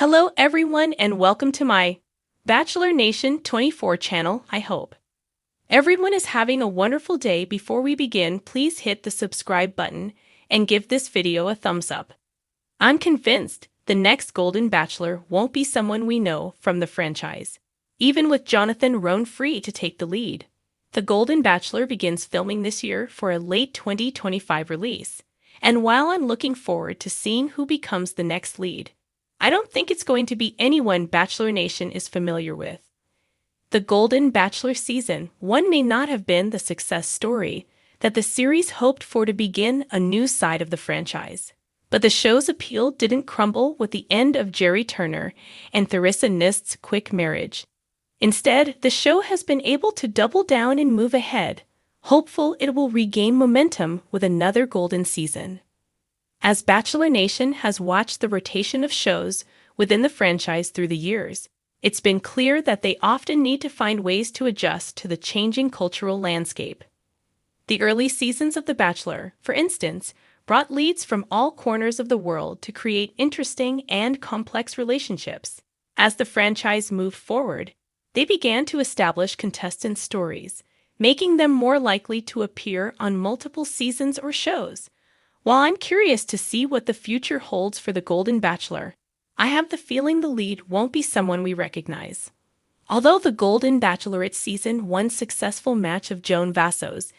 Hello everyone and welcome to my Bachelor Nation 24 channel, I hope. Everyone is having a wonderful day. Before we begin, please hit the subscribe button and give this video a thumbs up. I'm convinced the next Golden Bachelor won't be someone we know from the franchise, even with Jonathan Roan free to take the lead. The Golden Bachelor begins filming this year for a late 2025 release, and while I'm looking forward to seeing who becomes the next lead, I don't think it's going to be anyone Bachelor Nation is familiar with. The Golden Bachelor Season 1 may not have been the success story that the series hoped for to begin a new side of the franchise. But the show's appeal didn't crumble with the end of Jerry Turner and Theresa Nist's quick marriage. Instead, the show has been able to double down and move ahead, hopeful it will regain momentum with another golden season. As Bachelor Nation has watched the rotation of shows within the franchise through the years, it's been clear that they often need to find ways to adjust to the changing cultural landscape. The early seasons of The Bachelor, for instance, brought leads from all corners of the world to create interesting and complex relationships. As the franchise moved forward, they began to establish contestant stories, making them more likely to appear on multiple seasons or shows. While I'm curious to see what the future holds for the Golden Bachelor, I have the feeling the lead won't be someone we recognize. Although the Golden Bachelorette Season 1's successful match of Joan Vassos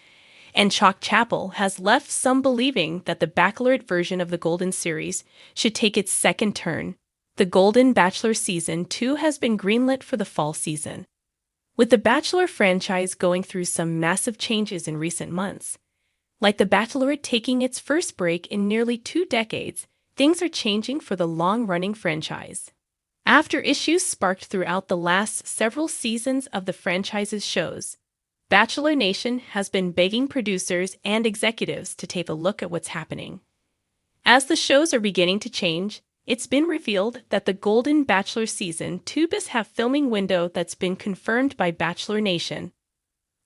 and Chalk Chapel has left some believing that the Bachelorette version of the Golden series should take its second turn, the Golden Bachelor Season 2 has been greenlit for the fall season. With the Bachelor franchise going through some massive changes in recent months, like The Bachelorette taking its first break in nearly 2 decades, things are changing for the long-running franchise. After issues sparked throughout the last several seasons of the franchise's shows, Bachelor Nation has been begging producers and executives to take a look at what's happening. As the shows are beginning to change, it's been revealed that the Golden Bachelor Season 2 does have filming window that's been confirmed by Bachelor Nation.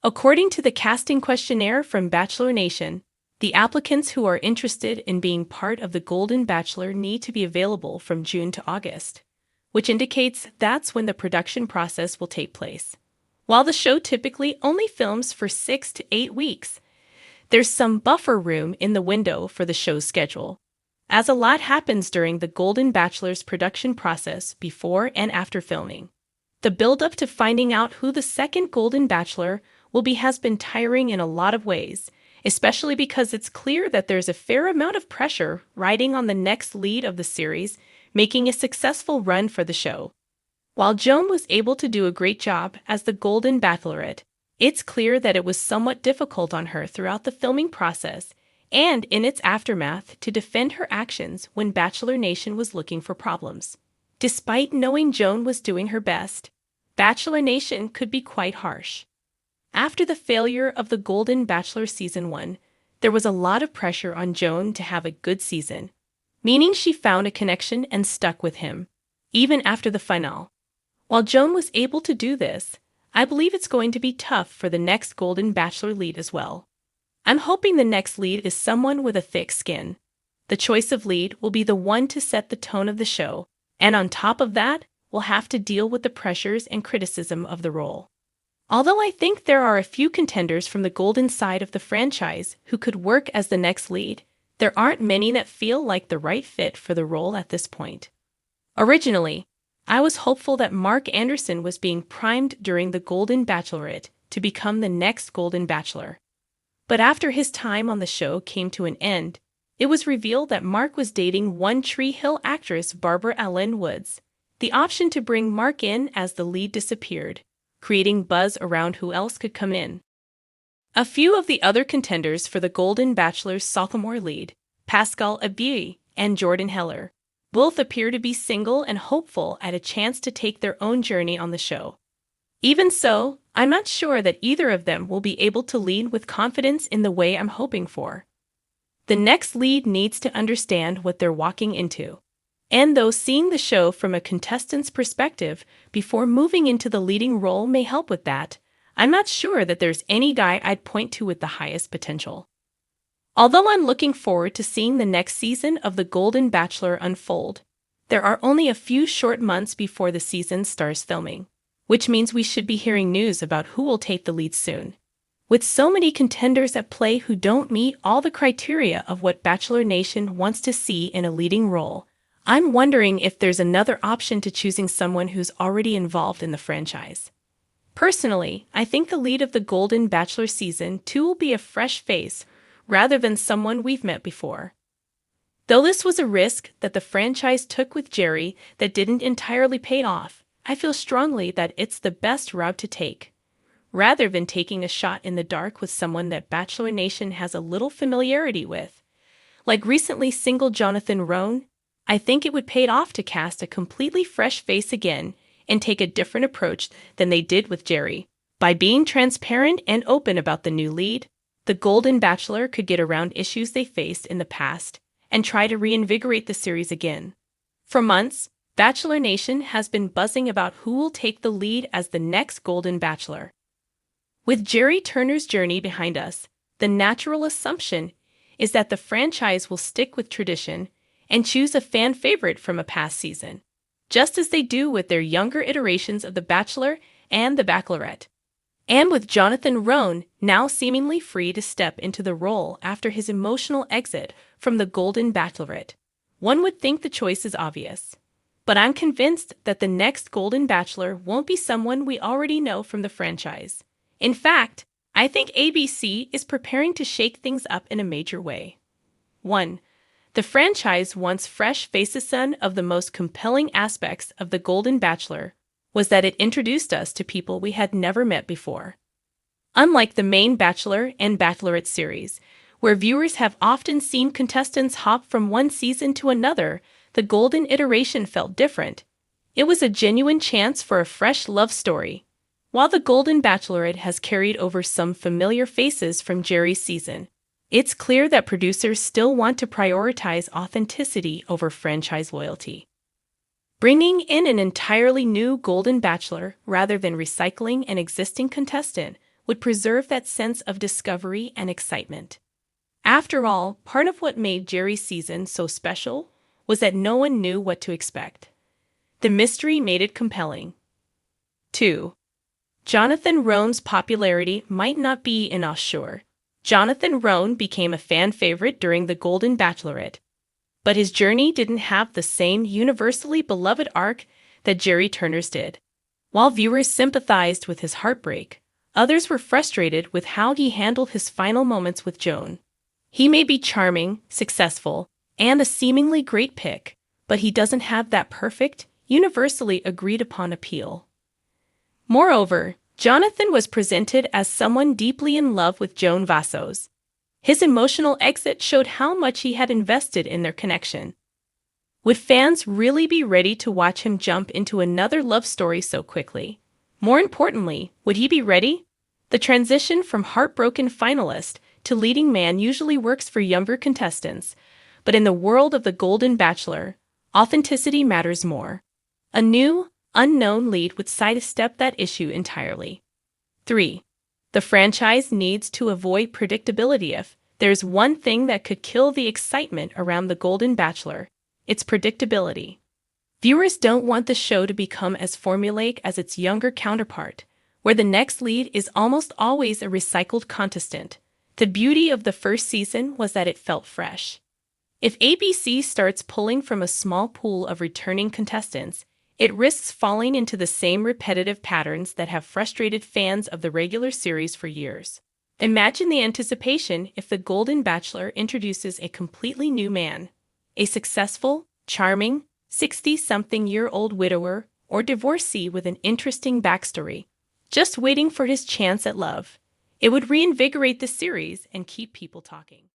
According to the casting questionnaire from Bachelor Nation, the applicants who are interested in being part of the Golden Bachelor need to be available from June to August, which indicates that's when the production process will take place. While the show typically only films for 6 to 8 weeks, there's some buffer room in the window for the show's schedule, as a lot happens during the Golden Bachelor's production process before and after filming. The build-up to finding out who the second Golden Bachelor will be has been tiring in a lot of ways, especially because it's clear that there's a fair amount of pressure riding on the next lead of the series making a successful run for the show. While Joan was able to do a great job as the Golden Bachelorette, it's clear that it was somewhat difficult on her throughout the filming process and in its aftermath to defend her actions when Bachelor Nation was looking for problems. Despite knowing Joan was doing her best, Bachelor Nation could be quite harsh. After the failure of the Golden Bachelor Season 1, there was a lot of pressure on Joan to have a good season, meaning she found a connection and stuck with him, even after the finale. While Joan was able to do this, I believe it's going to be tough for the next Golden Bachelor lead as well. I'm hoping the next lead is someone with a thick skin. The choice of lead will be the one to set the tone of the show, and on top of that, we'll have to deal with the pressures and criticism of the role. Although I think there are a few contenders from the Golden side of the franchise who could work as the next lead, there aren't many that feel like the right fit for the role at this point. Originally, I was hopeful that Mark Anderson was being primed during the Golden Bachelorette to become the next Golden Bachelor. But after his time on the show came to an end, it was revealed that Mark was dating One Tree Hill actress Barbara Alyn Woods. The option to bring Mark in as the lead disappeared, creating buzz around who else could come in. A few of the other contenders for the Golden Bachelor's sophomore lead, Pascal Abui and Jordan Heller, both appear to be single and hopeful at a chance to take their own journey on the show. Even so, I'm not sure that either of them will be able to lead with confidence in the way I'm hoping for. The next lead needs to understand what they're walking into. And though seeing the show from a contestant's perspective before moving into the leading role may help with that, I'm not sure that there's any guy I'd point to with the highest potential. Although I'm looking forward to seeing the next season of The Golden Bachelor unfold, There are only a few short months before the season starts filming, which means we should be hearing news about who will take the lead soon. With so many contenders at play who don't meet all the criteria of what Bachelor Nation wants to see in a leading role, I'm wondering if there's another option to choosing someone who's already involved in the franchise. Personally, I think the lead of the Golden Bachelor Season 2 will be a fresh face rather than someone we've met before. Though this was a risk that the franchise took with Jerry that didn't entirely pay off, I feel strongly that it's the best route to take. Rather than taking a shot in the dark with someone that Bachelor Nation has a little familiarity with, like recently single Jonathan Roan, I think it would pay off to cast a completely fresh face again and take a different approach than they did with Jerry. By being transparent and open about the new lead, the Golden Bachelor could get around issues they faced in the past and try to reinvigorate the series again. For months, Bachelor Nation has been buzzing about who will take the lead as the next Golden Bachelor. With Jerry Turner's journey behind us, the natural assumption is that the franchise will stick with tradition and choose a fan favorite from a past season, just as they do with their younger iterations of The Bachelor and The Bachelorette. And with Jonathan Roan now seemingly free to step into the role after his emotional exit from the Golden Bachelorette, one would think the choice is obvious. But I'm convinced that the next Golden Bachelor won't be someone we already know from the franchise. In fact, I think ABC is preparing to shake things up in a major way. 1. The franchise wants fresh faces. One of the most compelling aspects of The Golden Bachelor was that it introduced us to people we had never met before. Unlike the main Bachelor and Bachelorette series, where viewers have often seen contestants hop from one season to another, the Golden iteration felt different. It was a genuine chance for a fresh love story. While the Golden Bachelorette has carried over some familiar faces from Jerry's season, it's clear that producers still want to prioritize authenticity over franchise loyalty. Bringing in an entirely new Golden Bachelor rather than recycling an existing contestant would preserve that sense of discovery and excitement. After all, part of what made Jerry's season so special was that no one knew what to expect. The mystery made it compelling. 2. Jonathan Roan's popularity might not be enough. Sure, Jonathan Roan became a fan favorite during the Golden Bachelorette, but his journey didn't have the same universally beloved arc that Jerry Turner's did. While viewers sympathized with his heartbreak, others were frustrated with how he handled his final moments with Joan. He may be charming, successful, and a seemingly great pick, but he doesn't have that perfect, universally agreed-upon appeal. Moreover, Jonathan was presented as someone deeply in love with Joan Vassos. His emotional exit showed how much he had invested in their connection. Would fans really be ready to watch him jump into another love story so quickly? More importantly, would he be ready? The transition from heartbroken finalist to leading man usually works for younger contestants, but in the world of the Golden Bachelor, authenticity matters more. A new, unknown lead would sidestep that issue entirely. 3. The franchise needs to avoid predictability. If there's one thing that could kill the excitement around the Golden Bachelor, it's predictability. Viewers don't want the show to become as formulaic as its younger counterpart, where the next lead is almost always a recycled contestant. The beauty of the first season was that it felt fresh. If ABC starts pulling from a small pool of returning contestants, it risks falling into the same repetitive patterns that have frustrated fans of the regular series for years. Imagine the anticipation if the Golden Bachelor introduces a completely new man, a successful, charming, 60-something-year-old widower or divorcee with an interesting backstory, just waiting for his chance at love. It would reinvigorate the series and keep people talking.